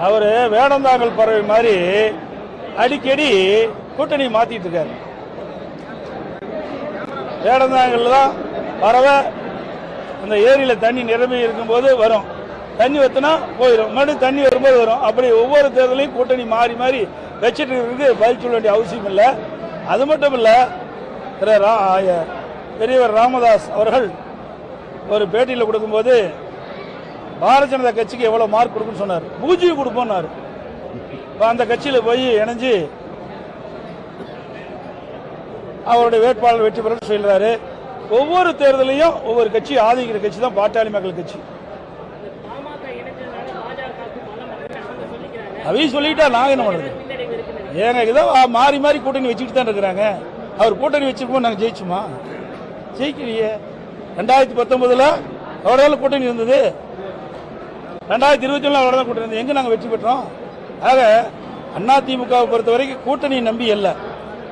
அவர் வேடந்தாங்கல் பறவை மாதிரி அடிக்கடி கூட்டணி மாத்திட்டு இருக்காரு. வேடந்தாங்கல் தான் பறவை அந்த ஏரியில தண்ணி நிரம்பி இருக்கும்போது வரும், தண்ணி வத்தினா போயிடும், மறுபடியும் தண்ணி வரும்போது வரும். அப்படி ஒவ்வொரு தேர்தலையும் கூட்டணி மாறி மாறி வச்சுட்டு இருக்கிறதுக்கு பதில் சொல்ல வேண்டிய அவசியம் இல்லை. அது மட்டும் இல்லை, பெரியவர் ராமதாஸ் அவர்கள் ஒரு பேட்டியில் கொடுக்கும்போது பாரதிய ஜனதா கட்சிக்கு எவ்வளவு மார்க் கொடுக்குன்னு சொன்னார். 0 கொடுப்போம்னாரு. அந்த கட்சியில் போய் இணைஞ்சு அவருடைய வேட்பாளர் வெற்றி பெற சொல்றாரு. ஒவ்வொரு தேர்தலையும் ஒவ்வொரு கட்சி ஆதரிக்கிற கட்சி தான் பாட்டாளி மக்கள் கட்சி. அவையும் சொல்லிட்டா நாங்க என்ன பண்றது? ஏங்க இதான் மாறி மாறி கூட்டணி வச்சுக்கிட்டு தான் இருக்கிறாங்க. அவர் கூட்டணி வச்சிருக்கோம், நாங்கள் ஜெயிச்சுமா? ஜெயிக்கலையே. 2019 அவரோட கூட்டணி இருந்தது, 2021 அவரோட கூட்டணி இருந்தது. எங்க நாங்கள் வெற்றி பெற்றோம்? ஆக அதிமுகவை பொறுத்த வரைக்கும் கூட்டணி நம்பி இல்லை.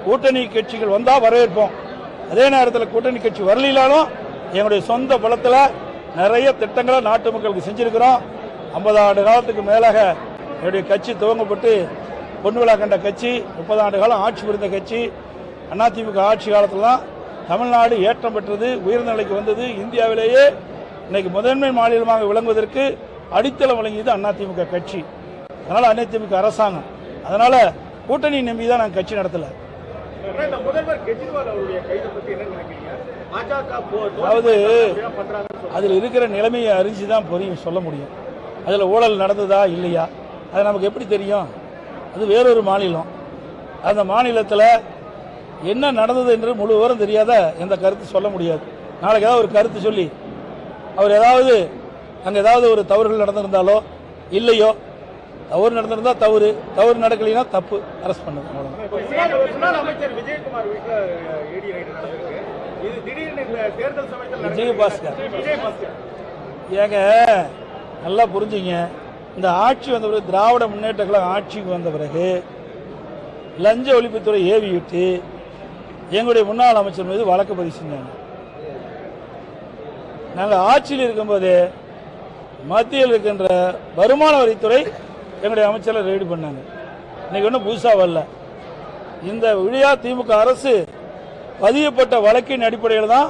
கூட்டணி கட்சிகள் வந்தா வரவேற்போம். அதே நேரத்தில் கூட்டணி கட்சி வரலாலும் எங்களுடைய சொந்த பலத்தில் நிறைய திட்டங்களை நாட்டு மக்களுக்கு செஞ்சிருக்கிறோம். 50 ஆண்டு காலத்துக்கு மேலாக என்னுடைய கட்சி துவங்கப்பட்டு பொன் விழா கண்ட கட்சி, 30 ஆண்டு காலம் ஆட்சி புரிந்த கட்சி. அதிமுக ஆட்சி காலத்தில் தான் தமிழ்நாடு ஏற்றம் பெற்றது, உயர்ந்த நிலைக்கு வந்தது. இந்தியாவிலேயே இன்னைக்கு முதன்மை மாநிலமாக விளங்குவதற்கு அடித்தளம் வழங்கியது அதிமுக கட்சி. அதனால அதிமுக அரசாங்கம், அதனால கூட்டணி நம்பி தான் நாங்கள் கட்சி நடத்தல. அதாவது அதில் இருக்கிற நிலைமையை அறிஞ்சுதான் புரியும் சொல்ல முடியும். அதில் ஊழல் நடந்ததா இல்லையா அது நமக்கு எப்படி தெரியும்? அது வேறொரு மாநிலம். அந்த மாநிலத்தில் என்ன நடந்தது என்று முழு விவரம் தெரியாத எந்த கருத்து சொல்ல முடியாது. நாளைக்கு ஏதாவது ஒரு கருத்து சொல்லி அவர் ஏதாவது அங்கே ஏதாவது ஒரு தவறுகள் நடந்திருந்தாலோ இல்லையோ, தவறு நடந்திருந்தா தவறு, தவறு நடக்கலைன்னா தப்பு, அரெஸ்ட் பண்ணுது. விஜயபாஸ்கர் ஏங்க நல்லா புரிஞ்சுங்க. இந்த ஆட்சி வந்த பிறகு, திராவிட முன்னேற்ற கழகம் ஆட்சிக்கு வந்த பிறகு லஞ்ச ஒழிப்புத்துறை ஏவி விட்டு எங்களுடைய முன்னாள் அமைச்சர் மீது வழக்கு பதிவு செஞ்சாங்க. நாங்கள் ஆட்சியில் இருக்கும்போது மத்தியில் இருக்கின்ற வருமான வரித்துறை எங்களுடைய அமைச்சரை ரெய்டு பண்ணாங்க. இன்னைக்கு ஒன்றும் புதுசாக வரல. இந்த விழியா திமுக அரசு பதியப்பட்ட வழக்கின் அடிப்படையில் தான்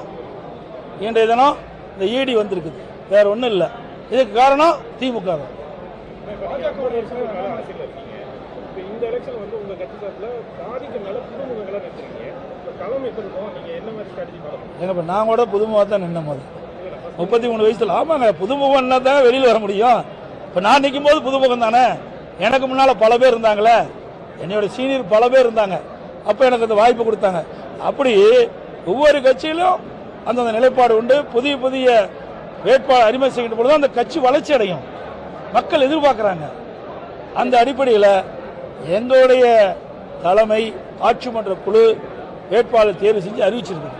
இன்றைய தினம் இந்த ஈடி வந்திருக்குது, வேற ஒன்றும் இல்லை. இதுக்கு காரணம் திமுக தான். நான் கூட புதுமுகா தான் நின்ன போது 33 வயசுல. ஆமாங்க, புதுமுகம்னா தான் வெளியில் வர முடியும். இப்போ நான் நிற்கும் போது புதுமுகம் தானே. எனக்கு முன்னால் பல பேர் இருந்தாங்களே, என்னோட சீனியர் பல பேர் இருந்தாங்க. அப்போ எனக்கு அந்த வாய்ப்பு கொடுத்தாங்க. அப்படி ஒவ்வொரு கட்சியிலும் அந்தந்த நிலைப்பாடு உண்டு. புதிய புதிய வேட்பாளர் அறிமுகம் செய்கின்ற பொழுது அந்த கட்சி வளர்ச்சி அடையும், மக்கள் எதிர்பார்க்கிறாங்க. அந்த அடிப்படையில் எங்களுடைய தலைமை ஆட்சி மன்ற குழு வேட்பாளர் தேர்வு செஞ்சு அறிவிச்சிருக்கு.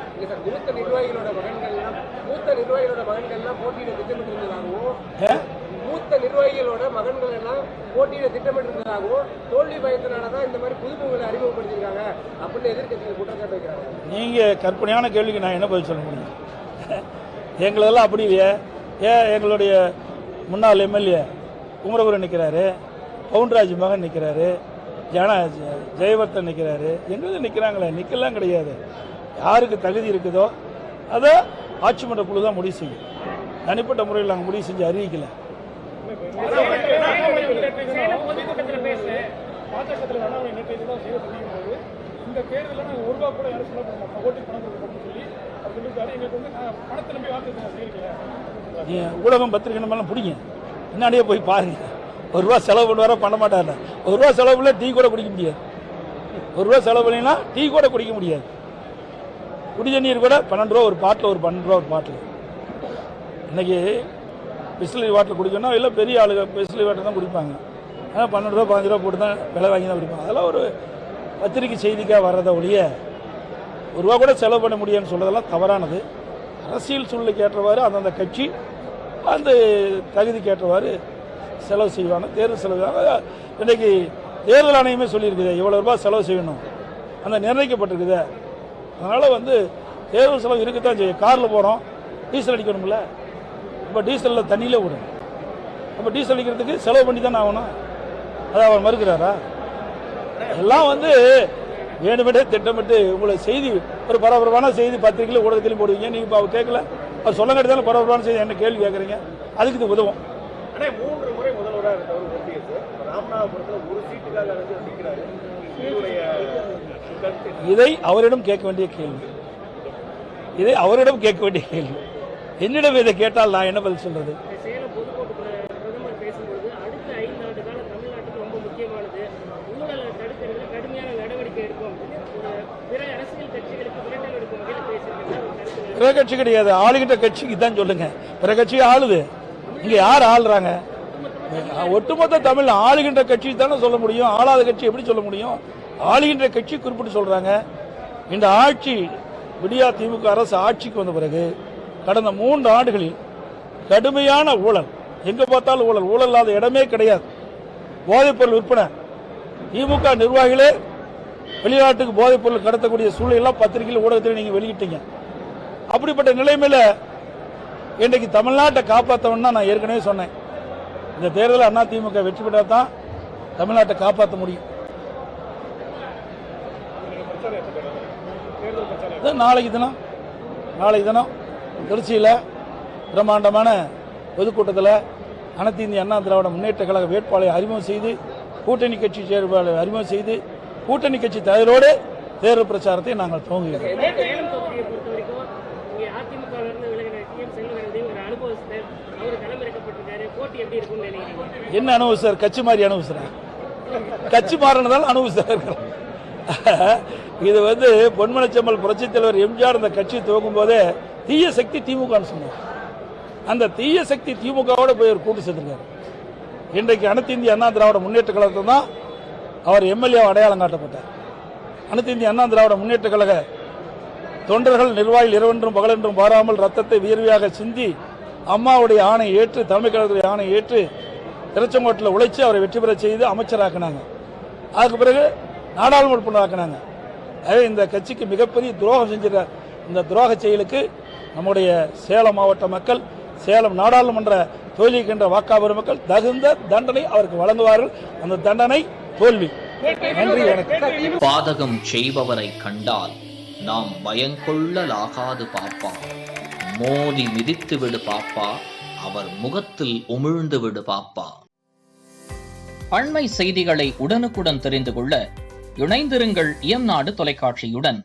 மூத்த நிர்வாகிகளோட மகன்கள் எல்லாம் போட்டியிட திட்டமிட்டிருந்ததாகவும் தோல்வி பயத்தினாலதான் இந்த மாதிரி புதுமுகங்களை அறிமுகப்படுத்திருக்காங்க அப்படின்னு எதிர்க்கட்சிகள் குற்றச்சாட்டு வைக்கிறாங்க. நீங்க கற்பனையான கேள்விக்கு நான் என்ன பதில் சொல்ல முடியும்? எங்களெல்லாம் அப்படி இல்லையே. எங்களுடைய முன்னாள் எம்எல்ஏ குமரகுரு நிற்கிறாரு, பவுன்ராஜ் மகன் நிற்கிறாரு, ஜெயவர்த்தன் நிற்கிறாரு, எங்களுக்கு நிற்கிறாங்களே, நிற்கலாம் கிடையாது. யாருக்கு தகுதி இருக்குதோ அதை ஆட்சி மன்ற குழு தான் முடிவு செய்யும். தனிப்பட்ட முறையில் நாங்கள் முடிவு செஞ்சு அறிவிக்கல. ஊடகம் பத்திரிகை நம்மளாம் பிடிங்க, முன்னாடியே போய் பாருங்க. ₹1 செலவு பண்ணுவார பண்ண மாட்டாரு. ₹1 செலவு பண்ணல டீ கூட குடிக்க முடியாது. ₹1 செலவு பண்ணினா டீ கூட குடிக்க முடியாது. குடி தண்ணீர் கூட ₹12 ஒரு பாட்டில், ஒரு ₹12 ஒரு பாட்டில். இன்னைக்கு பிஸ்லரி வாட்டர் குடிக்கணும், இல்லை பெரிய ஆளுங்க பிஸ்லரி வாட்டர் தான் குடிப்பாங்க. ஆனால் ₹12 ₹15 போட்டு தான் விலை வாங்கி தான் குடிப்பாங்க. அதெல்லாம் ஒரு பத்திரிகை செய்திக்காக வர்றதை ஒழிய ₹1 கூட செலவு பண்ண முடியும்னு சொல்றதெல்லாம் தவறானது. அரசியல் சூழ்நிலைக்கு ஏற்றவாறு அந்தந்த கட்சி அந்த தகுதிக்கு ஏற்றவாறு செலவு செய்வாங்க, தேர்தல் செலவு. இன்றைக்கு தேர்தல் ஆணையமே சொல்லியிருக்குது இவ்வளோ ரூபாய் செலவு செய்யணும், அந்த நிர்ணயிக்கப்பட்டிருக்குது. அதனால் தேர்தல் செலவு இருக்குத்தான் செய்யும். காரில் போகிறோம், டீசல் அடிக்கணும்ல, இப்போ டீசலில் தண்ணியிலே விடும். அப்போ டீசல் அடிக்கிறதுக்கு செலவு பண்ணி தானே ஆகணும். அதை அவர் மறுக்கிறாரா? எல்லாம் வந்து வேணுமென்றே திட்டமிட்டு உங்களை செய்தி ஒரு பரபரப்பான செய்தி பத்திரிகையில் ஊடகத்திலையும் போடுவீங்க. நீங்கள் இப்போ அவர் கேட்கல, அவர் சொல்ல கட்டுதாலும் பரபரப்பான செய்தி என்ன கேள்வி கேட்குறீங்க? அதுக்கு இது உதவும். 3 முறை முதல்வராக இருந்தவர் ஓபிஎஸ் ராமநாதபுரத்தில் ஒரு சீட்டுக்காக நிற்கிறாரு. இதை அவரிடம் கேட்க வேண்டிய கேள்வி. இதை அவரிடம் கேட்க வேண்டிய கேள்வி. என்னிடம் இதை கேட்டால் நான் என்ன பதில் சொல்றது? சேலம் பொதுக்கூட்டத்தில் பிரதமர் பேசும்போது அடுத்த 5 ஆண்டு காலம் தமிழ்நாட்டுக்கு ரொம்ப முக்கியமானது, ஊழலை தடுக்கிறதுல கடுமையான நடவடிக்கை எடுக்கும், பிற அரசியல் கட்சிகளுக்கு மிரட்டல் எடுக்கும் வகையில் பேசியிருக்கிறார். பிற கட்சி கிடையாது, ஆளுகிட்ட கட்சிக்கு தான் சொல்லுங்க. பிற கட்சி ஆளுது. இங்க யார் ஆளுறாங்க? ஒட்டுமொத்த தமிழ் ஆளுகின்ற கட்சி தானே சொல்ல முடியும். ஆளாத கட்சி எப்படி சொல்ல முடியும்? ஆளுகின்ற கட்சி குறிப்பிட்டு சொல்றாங்க. இந்த ஆட்சி விடியா திமுக அரசு ஆட்சிக்கு வந்த பிறகு கடந்த 3 ஆண்டுகளில் கடுமையான ஊழல், எங்க பார்த்தாலும் ஊழல், ஊழல் இல்லாத இடமே கிடையாது. போதைப்பொருள் விற்பனை, திமுக நிர்வாகிகளே வெளிநாட்டுக்கு போதைப்பொருள் கடத்தக்கூடிய சூழலெல்லாம் பத்திரிகையில் ஊடகத்தில் நீங்க வெளியிட்டீங்க. அப்படிப்பட்ட நிலைமையில இன்றைக்கு தமிழ்நாட்டை காப்பாற்றணும்னா நான் ஏற்கனவே சொன்னேன், இந்த தேர்தலில் அண்ணா திமுக வெற்றி பெற்றால் தான் தமிழ்நாட்டை காப்பாற்ற முடியும். நாளைக்கு தினம் திருச்சியில் பிரம்மாண்டமான பொதுக்கூட்டத்தில் அனைத்து இந்திய அண்ணா திராவிட முன்னேற்ற கழக வேட்பாளரை அறிமுகம் செய்து, கூட்டணி கட்சி செயல்பாளரை அறிமுகம் செய்து, கூட்டணி கட்சி தலைவரோடு தேர்தல் பிரச்சாரத்தை நாங்கள் துவங்குகிறோம். என்ன அனுபவம் சார்? கட்சி மாறி அனுபவம் சார். கட்சி மாறினதால் அனுபவம் சார் இருக்கிறோம். இது வந்து பொன்மனச்செம்மல் புரட்சித் தலைவர் எம்ஜிஆர் இந்த கட்சி துவங்கும் போதே தீய சக்தி திமுக சொன்னார். அந்த தீய சக்தி திமுகவோட போய் ஒரு கூட்டு சேர்ந்திருக்காரு. இன்றைக்கு அனைத்து இந்திய அண்ணா திராவிட முன்னேற்ற கழகத்தில் தான் அவர் எம்எல்ஏ அடையாளம் காட்டப்பட்டார். அனைத்து இந்திய அண்ணா திராவிட முன்னேற்ற கழக தொண்டர்கள் நிர்வாகிகள் இரவென்றும் பகலென்றும் பாராமல் ரத்தத்தை வியர்வையாக சிந்தி அம்மாவுடைய ஆணை ஏற்று, தலைமை கழகத்துடைய ஆணை ஏற்று திருச்செங்கோட்டில் உழைச்சி அவரை வெற்றி பெற செய்து அமைச்சராக்கினாங்க. அதுக்கு பிறகு நாடாளுமன்ற உறுப்பினராக்கினாங்க. அதே இந்த கட்சிக்கு மிகப்பெரிய துரோகம் செஞ்சிருக்க இந்த துரோக செயலுக்கு நம்முடைய சேலம் மாவட்ட மக்கள், சேலம் நாடாளுமன்ற தொகுதிக்கின்ற வாக்காளர் மக்கள் தகுந்த தண்டனை அவருக்கு வழங்குவார்கள். அந்த தண்டனை தோல்வி. நன்றி, வணக்கம். பாதகம் செய்பவரை கண்டால் நாம் பயங்கொள்ளலாகாது பாப்பா, மோதி மிதித்து விடு பாப்பா, அவர் முகத்தில் உமிழ்ந்து விடு பாப்பா. அண்மை செய்திகளை உடனுக்குடன் தெரிந்து கொள்ள இணைந்திருங்கள் இயம்நாடு தொலைக்காட்சியுடன்.